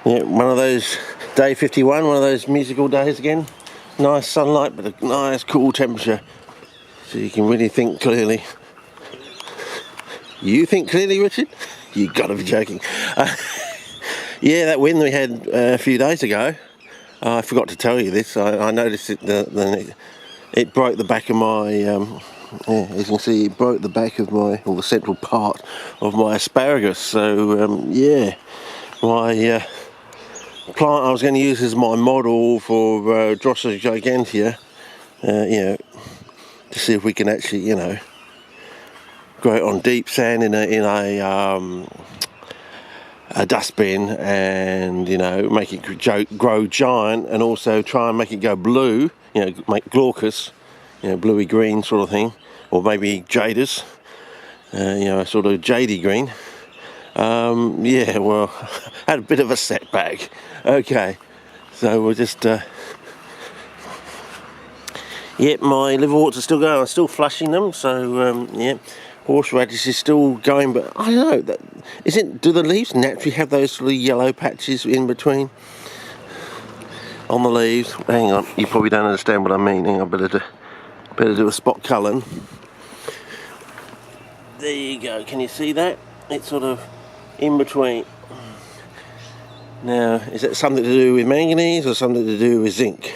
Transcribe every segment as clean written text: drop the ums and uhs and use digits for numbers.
Yeah, one of those, day 51, one of those musical days again. Nice sunlight, but a nice cool temperature. So you can really think clearly. You think clearly, Richard? You gotta be joking. Yeah, that wind we had a few days ago, I forgot to tell you this. I noticed it broke the back of my, yeah, as you can see, it broke the back of my, or the central part of my asparagus. So, yeah, my plant I was going to use as my model for Drosera gigantea, you know, to see if we can actually, you know, grow it on deep sand in a dustbin, and, you know, make it grow giant, and also try and make it go blue, you know, make glaucus, you know, bluey green sort of thing, or maybe jaders, you know, a sort of jady green. Yeah, well, had a bit of a setback. Okay, so we'll just yeah, my liverworts are still going. I'm still flushing them, so yeah, horseradish is still going, but I don't know, do the leaves naturally have those little yellow patches in between on the leaves? Hang on, you probably don't understand what I mean. Hang on, better do a spot culling. There you go, can you see that? It's sort of in between. Now, is that something to do with manganese or something to do with zinc?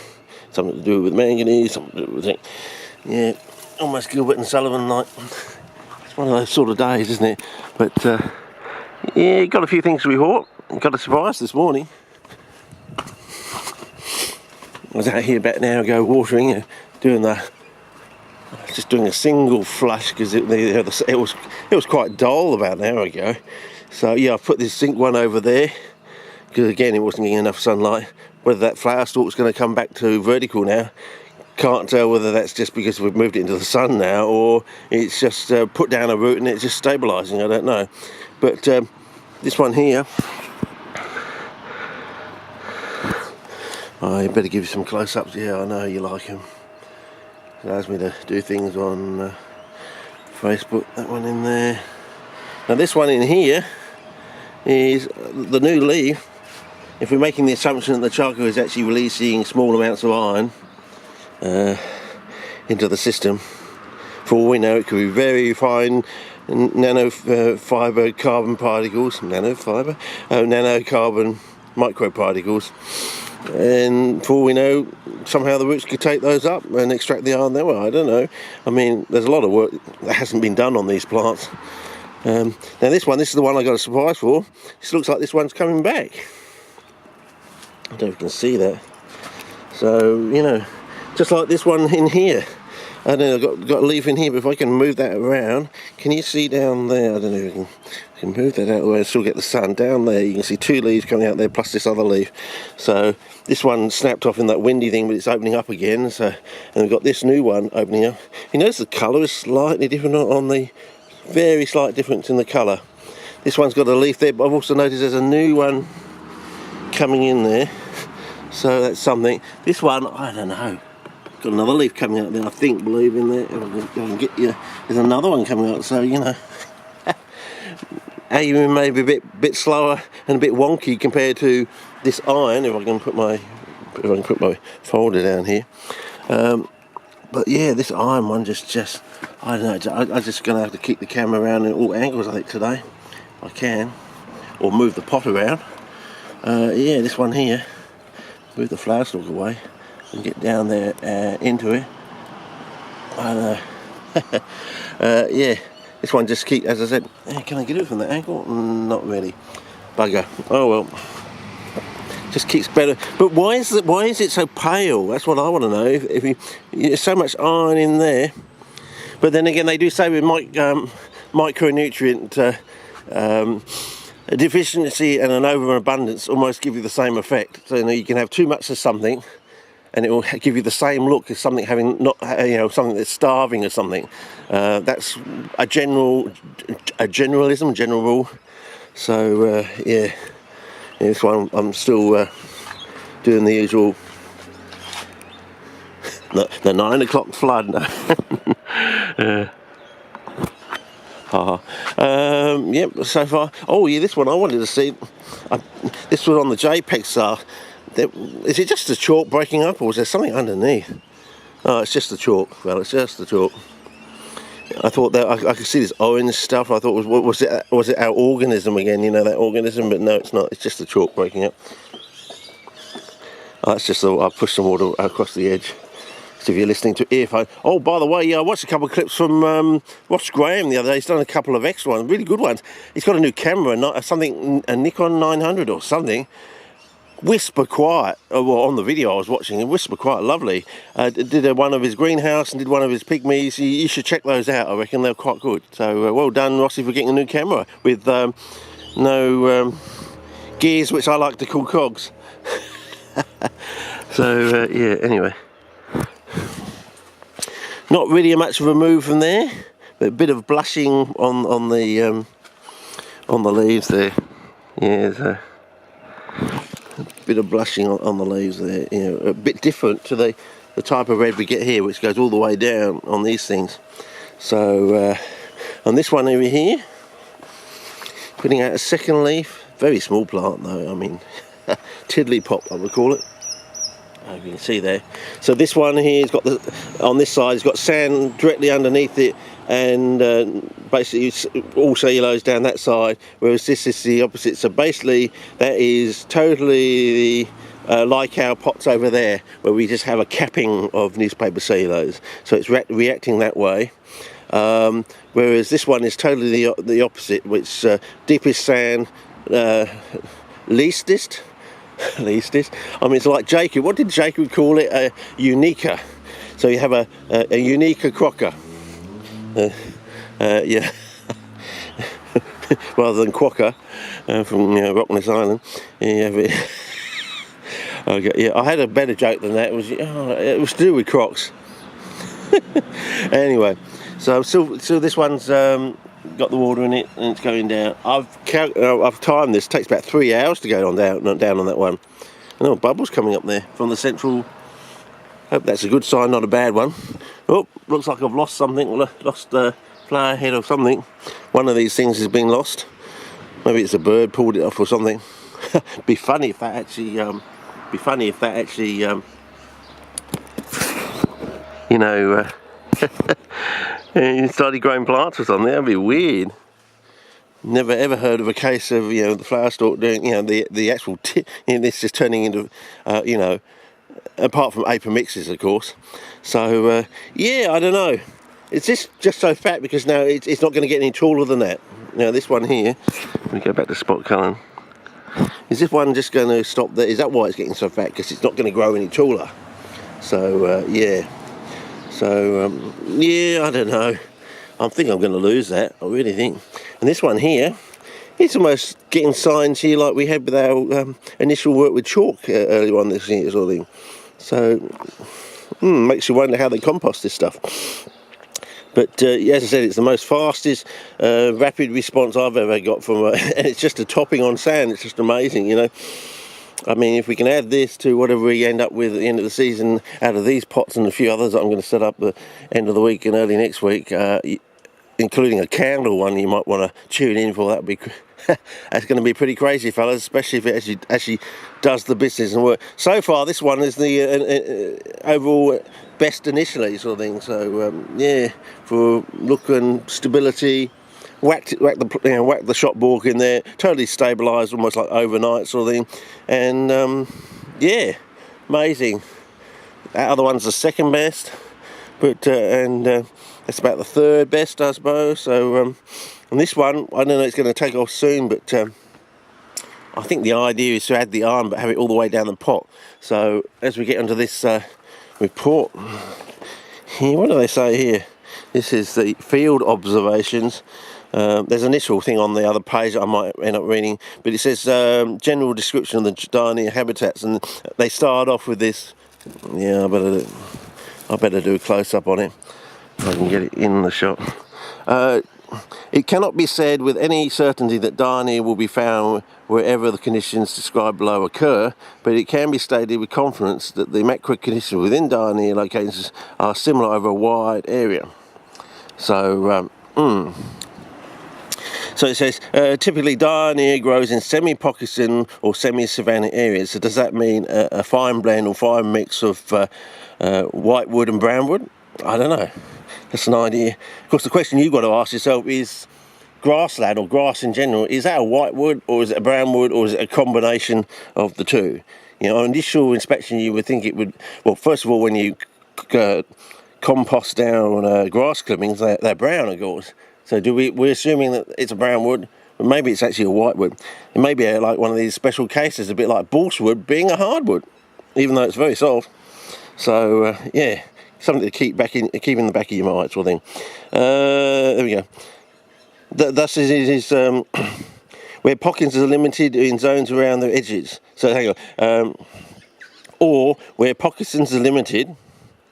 Something to do with manganese, something to do with zinc. Yeah, almost Gilbert and Sullivan like. It's one of those sort of days, isn't it? But yeah, got a few things to report. Got a surprise this morning. I was out here about an hour ago watering, doing a single flush because it was quite dull about an hour ago. So yeah, I put this zinc one over there because again it wasn't getting enough sunlight. Whether that flower stalk's going to come back to vertical now, can't tell whether that's just because we've moved it into the sun now, or it's just put down a root and it's just stabilising. I don't know. But this one here, I better give you some close-ups. Yeah, I know you like them. It allows me to do things on Facebook. That one in there. Now this one in here is the new leaf. If we're making the assumption that the charcoal is actually releasing small amounts of iron into the system, for all we know it could be very fine nanofiber carbon particles, nanocarbon microparticles, and for all we know, somehow the roots could take those up and extract the iron that way. I don't know. I mean, there's a lot of work that hasn't been done on these plants. Now this is the one I got a surprise for. This looks like this one's coming back. I don't know if you can see that. So, you know, just like this one in here. I don't know, I've got a leaf in here, but if I can move that around, can you see down there? I don't know if you can move that out of the way and still get the sun. Down there, you can see two leaves coming out there, plus this other leaf. So, this one snapped off in that windy thing, but it's opening up again. So, and we've got this new one opening up. You notice the colour is slightly different on the, very slight difference in the colour. This one's got a leaf there, but I've also noticed there's a new one coming in there. So that's something. This one, I don't know. Got another leaf coming out there, I think, believe in there. If I can get you, there's another one coming out. So, you know, even maybe a bit slower and a bit wonky compared to this iron. If I can put my folder down here. But yeah, this iron one just I don't know. I'm just going to have to keep the camera around in all angles, I think, today. I can, or move the pot around. Yeah, this one here. Move the flower stalk away and get down there into it. I don't know. Yeah, this one just keeps, as I said, can I get it from that angle? Not really. Bugger. Oh well. Just keeps better. But why is it so pale? That's what I want to know. If there's so much iron in there. But then again, they do say with micronutrient a deficiency and an overabundance almost give you the same effect. So, you know, you can have too much of something and it will give you the same look as something having not, you know, something that's starving or something. That's a general rule. So yeah, this one I'm still doing the usual the 9 o'clock flood. Yep, so far. Oh yeah, this one I wanted to see. This was on the JPEG star. Is it just the chalk breaking up, or is there something underneath? Oh, it's just the chalk. Well, it's just the chalk. I thought that I could see this orange stuff. I thought was it our organism again? You know, that organism, but no, it's not. It's just the chalk breaking up. Oh, that's just I pushed some water across the edge. So if you're listening to earphone. Oh, by the way, I watched a couple of clips from Ross Graham the other day. He's done a couple of extra ones, really good ones. He's got a new camera, a Nikon 900 or something. Whisper quiet. Well, on the video I was watching, whisper quiet, lovely. Did one of his greenhouse and did one of his pygmies. You should check those out. I reckon they're quite good. So well done, Rossi, for getting a new camera with no gears, which I like to call cogs. So yeah. Anyway. Not really much of a move from there, but a bit of blushing on the leaves there. Yeah, there's a bit of blushing on the leaves there. You know, a bit different to the type of red we get here, which goes all the way down on these things. So on this one over here, putting out a second leaf. Very small plant though. I mean, tiddly pop I would call it. You can see there. So this one here has got on this side it's got sand directly underneath it, and basically all cellulose down that side, whereas this is the opposite. So basically that is totally like our pots over there, where we just have a capping of newspaper cellulose, so it's reacting that way. Whereas this one is totally the opposite, which deepest sand, leastest. I mean, it's like Jacob. What did Jacob call it? A unica. So you have a unica crocker. Yeah. Rather than quokka from Rockness Island. You have it. Okay. Yeah, I had a better joke than that. It was to do with crocs. Anyway, so this one's got the water in it and it's going down. I've timed this. It takes about 3 hours to go down on that one. Oh, bubbles coming up there from the central. Hope that's a good sign, not a bad one. Oh, looks like I've lost something. Lost a flower head or something. One of these things has been lost. Maybe it's a bird pulled it off or something. Be funny if that actually. You started growing plants or something. That'd be weird. Never ever heard of a case of the flower stalk doing the actual this just turning into apart from apomixis of course. So yeah, I don't know. It's just so fat because now it's not going to get any taller than that. Now this one here, let me go back to spot culling. Is this one just going to stop there? Is that why it's getting so fat? Because it's not going to grow any taller. So yeah. So yeah, I don't know. I think I'm going to lose that. I really think. And this one here, it's almost getting signs here like we had with our initial work with chalk earlier on this year sort of thing. So makes you wonder how they compost this stuff. But as I said, it's the most fastest rapid response I've ever got from and it's just a topping on sand. It's just amazing, I mean, if we can add this to whatever we end up with at the end of the season out of these pots and a few others that I'm going to set up the end of the week and early next week, including a candle one you might want to tune in for, that'd be that's going to be pretty crazy, fellas, especially if it actually does the business and work. So far, this one is the overall best initially sort of thing. So yeah, for look and stability. Whacked the shot balk in there, totally stabilised, almost like overnight sort of thing, and yeah, amazing. That other one's the second best, but it's about the third best, I suppose. So and this one, I don't know, it's going to take off soon, but I think the idea is to add the arm, but have it all the way down the pot. So as we get onto this report here, what do they say here? This is the field observations. There's an initial thing on the other page that I might end up reading, but it says general description of the Jordania habitats, and they start off with this. Yeah, I better do a close-up on it if I can get it in the shot. It cannot be said with any certainty that Darnia will be found wherever the conditions described below occur, but it can be stated with confidence that the macro conditions within Darnia locations are similar over a wide area. So So it says, typically diarrhea grows in semi-Pocketon or semi-savanna areas. So does that mean a fine blend or fine mix of whitewood and brownwood? I don't know. That's an idea. Of course, the question you've got to ask yourself is, grassland or grass in general, is that a whitewood or is it a brownwood or is it a combination of the two? You know, on initial inspection you would think it would, well, first of all, when you compost down grass clippings, they're brown, of course. So we're assuming that it's a brownwood, but maybe it's actually a whitewood. It may be like one of these special cases, a bit like balswood being a hardwood, even though it's very soft. So yeah, something to keep in the back of your mind, sort of thing. There we go. Thus is where pockets are limited in zones around the edges. So hang on. Or where pocketons are limited,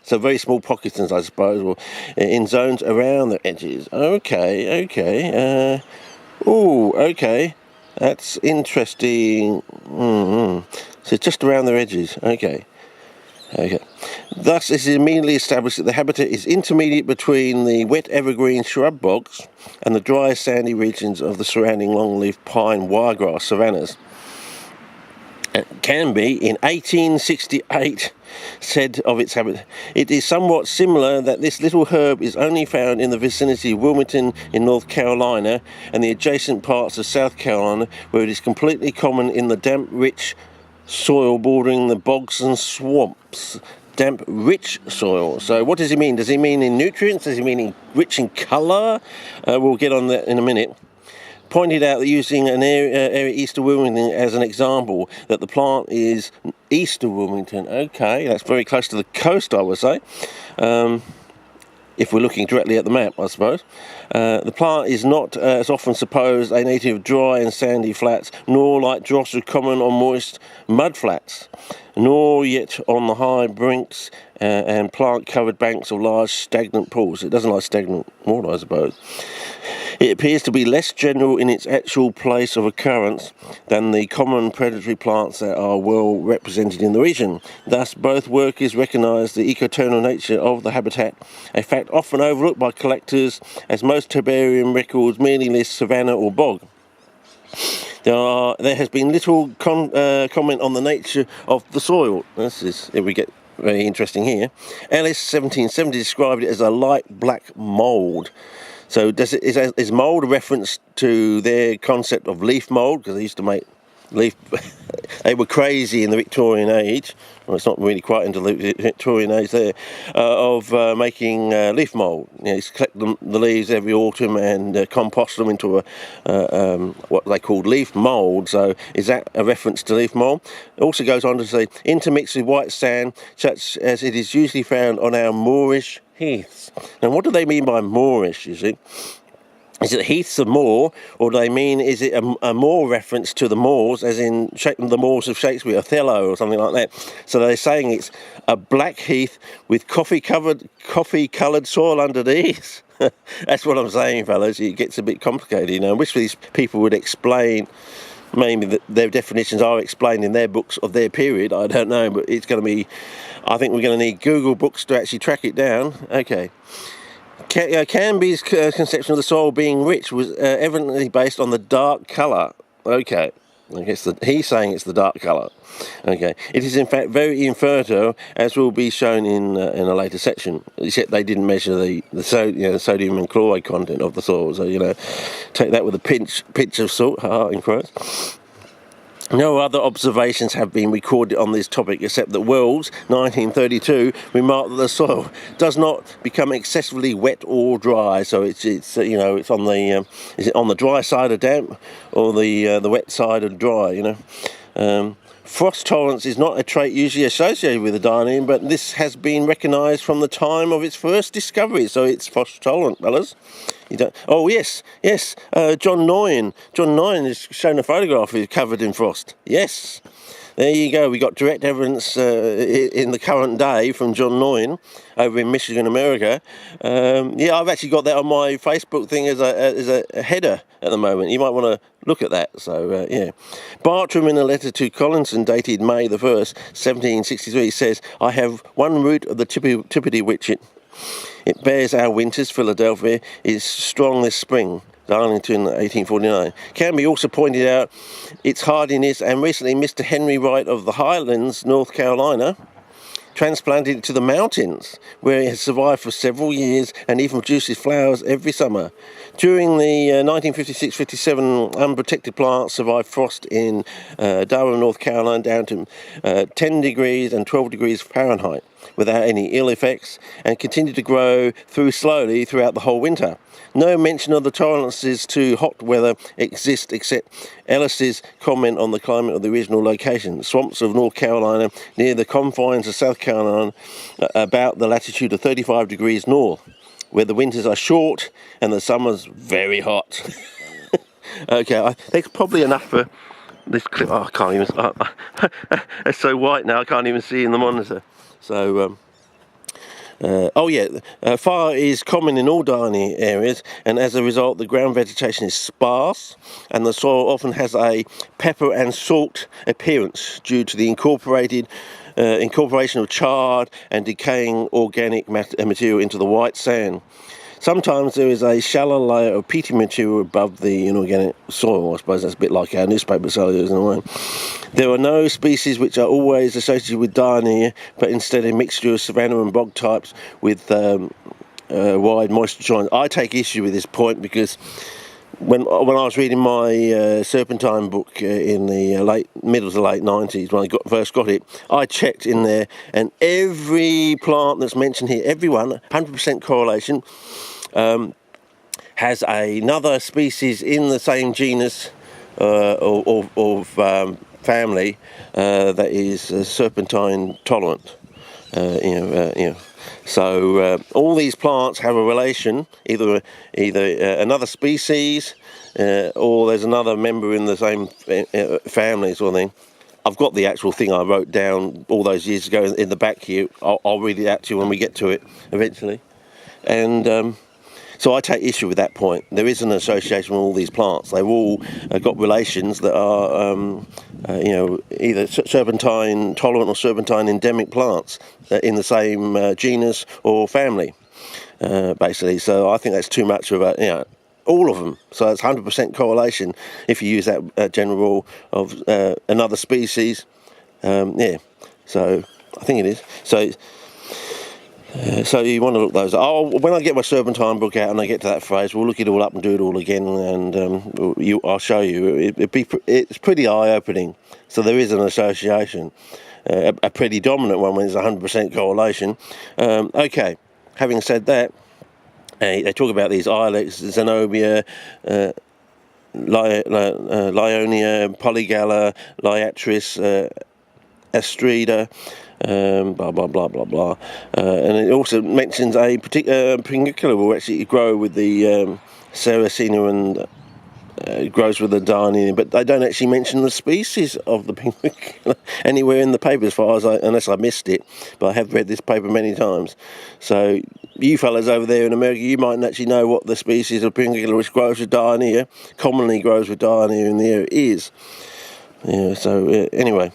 so very small pocketons, I suppose, or in zones around the edges. Okay. Okay. That's interesting. So just around their edges. Okay. Thus, it is immediately established that the habitat is intermediate between the wet evergreen shrub bogs and the dry sandy regions of the surrounding longleaf pine wiregrass savannas. It can be, in 1868, said of its habitat, it is somewhat similar that this little herb is only found in the vicinity of Wilmington in North Carolina and the adjacent parts of South Carolina, where it is completely common in the damp, rich soil bordering the bogs and swamps. Damp, rich soil. So what does he mean? Does he mean in nutrients? Does he mean rich in colour? We'll get on that in a minute. Pointed out that using an area east of Wilmington as an example, that the plant is east of Wilmington. Okay, that's very close to the coast, I would say. If we're looking directly at the map, I suppose. The plant is not, as often supposed, a native of dry and sandy flats, nor like dross common on moist mud flats, nor yet on the high brinks and plant-covered banks of large stagnant pools. It doesn't like stagnant water, I suppose. It appears to be less general in its actual place of occurrence than the common predatory plants that are well represented in the region. Thus, both workers recognise the ecotonal nature of the habitat, a fact often overlooked by collectors, as most herbarium records merely list savanna or bog. There has been little comment on the nature of the soil. We get very interesting here. Ellis, 1770, described it as a light black mould. So is mould a reference to their concept of leaf mould? Because they used to make leaf... They were crazy in the Victorian age. Well, it's not really quite into the Victorian age there, of making leaf mould. You know, collect the leaves every autumn and compost them into what they called leaf mould. So is that a reference to leaf mould? It also goes on to say, intermixed with white sand, such as it is usually found on our Moorish heaths. Now, what do they mean by Moorish, you see? Is it heaths of Moor, or do they mean, is it a Moor reference to the Moors, as in the Moors of Shakespeare, Othello or something like that? So they're saying it's a black heath with coffee-coloured soil underneath. That's what I'm saying, fellas. It gets a bit complicated, you know. I wish these people would explain, maybe that their definitions are explained in their books of their period. I don't know, but it's going to be, I think we're going to need Google books to actually track it down. Okay. Canby's conception of the soil being rich was evidently based on the dark colour. Okay, I guess he's saying it's the dark colour. Okay, it is in fact very infertile, as will be shown in a later section. Except they didn't measure the sodium and chloride content of the soil, so take that with a pinch of salt. In quotes. No other observations have been recorded on this topic, except that Wells, 1932, remarked that the soil does not become excessively wet or dry. So it's it's on the is it on the dry side of damp or the wet side of dry? Frost tolerance is not a trait usually associated with the diarrhea, but this has been recognised from the time of its first discovery. So it's frost tolerant, fellas. Oh yes. John Noyen has shown a photograph of it covered in frost. Yes. There you go. We got direct evidence in the current day from John Noyen over in Michigan, America. I've actually got that on my Facebook thing as a header at the moment. You might want to look at that. So Bartram, in a letter to Collinson dated May the 1st, 1763, says, "I have one root of the tippity witchet. It bears our winters. Philadelphia is strong this spring." Darlington, 1849. Canby also pointed out its hardiness, and recently Mr. Henry Wright of the Highlands, North Carolina, transplanted it to the mountains, where it has survived for several years and even produces flowers every summer. During the 1956-57, unprotected plants survived frost in Durham, North Carolina, down to 10 degrees and 12 degrees Fahrenheit, without any ill effects, and continued to grow slowly throughout the whole winter. No mention of the tolerances to hot weather exists, except Ellis's comment on the climate of the original location, swamps of North Carolina near the confines of South Carolina, about the latitude of 35 degrees north, where the winters are short and the summers very hot. Okay, that's probably enough for this clip. Oh, I can't even. It's so white now, I can't even see in the monitor. So. Fire is common in all Darney areas, and as a result the ground vegetation is sparse and the soil often has a pepper and salt appearance due to the incorporation of charred and decaying organic material into the white sand. Sometimes there is a shallow layer of peaty material above the inorganic soil. I suppose that's a bit like our newspaper cellulose in a way. There are no species which are always associated with Darney, but instead a mixture of savanna and bog types with wide moisture joins. I take issue with this point because when I was reading my serpentine book in the middle to late 90s, when I first got it, I checked in there, and every plant that's mentioned here, everyone, 100% correlation, has another species in the same genus or family that is serpentine tolerant. So all these plants have a relation, either another species or there's another member in the same family sort of thing. I've got the actual thing I wrote down all those years ago in the back here. I'll read it out to you when we get to it eventually. And so I take issue with that point. There is an association with all these plants. They've all got relations that are, either serpentine tolerant or serpentine endemic plants in the same genus or family, basically. So I think that's too much of all of them. So it's 100% correlation if you use that general rule of another species. So I think it is. So you want to look those. When I get my serpentine book out and I get to that phrase, we'll look it all up and do it all again, and I'll show you. It's pretty eye-opening. So there is an association, a pretty dominant one when there's 100% correlation. Okay, having said that, they talk about these ilex, Zenobia, Lionia, Polygala, Liatris, Astrida, blah blah blah blah blah, and it also mentions a particular Pinguicula will actually grow with the Sarracenia and grows with the Darney, but they don't actually mention the species of the Pinguicula anywhere in the paper, as far as unless I missed it. But I have read this paper many times. So you fellas over there in America, you mightn't actually know what the species of Pinguicula which grows with Darney, commonly grows with Darney in the area is. Anyway.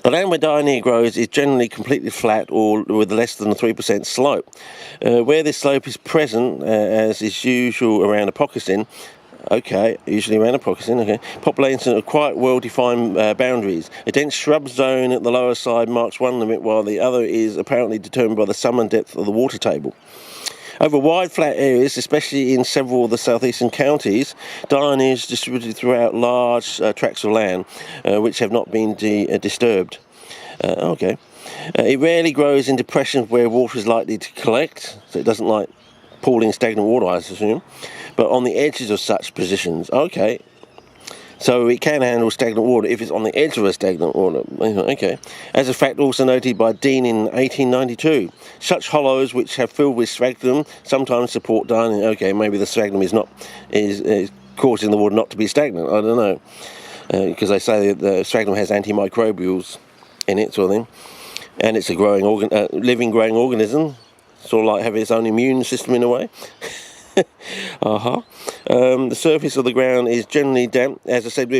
The land where Darney grows is generally completely flat or with less than a 3% slope. Where this slope is present, as is usual around a Poccasin, populations are quite well-defined boundaries. A dense shrub zone at the lower side marks one limit, while the other is apparently determined by the summer depth of the water table. Over wide flat areas, especially in several of the southeastern counties, Darney is distributed throughout large tracts of land which have not been disturbed. It rarely grows in depressions where water is likely to collect, so it doesn't like pooling stagnant water, I assume, but on the edges of such positions. Okay. So it can handle stagnant water if it's on the edge of a stagnant water. Okay. As a fact also noted by Dean in 1892, such hollows which have filled with sphagnum sometimes support Darney. Okay, maybe the sphagnum is causing the water not to be stagnant. I don't know, because they say that the sphagnum has antimicrobials in it, sort of thing, and it's a living growing organism, sort of like having its own immune system in a way. The surface of the ground is generally damp. As I said,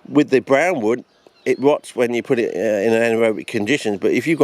with the brown wood, it rots when you put it in anaerobic conditions, but if you've got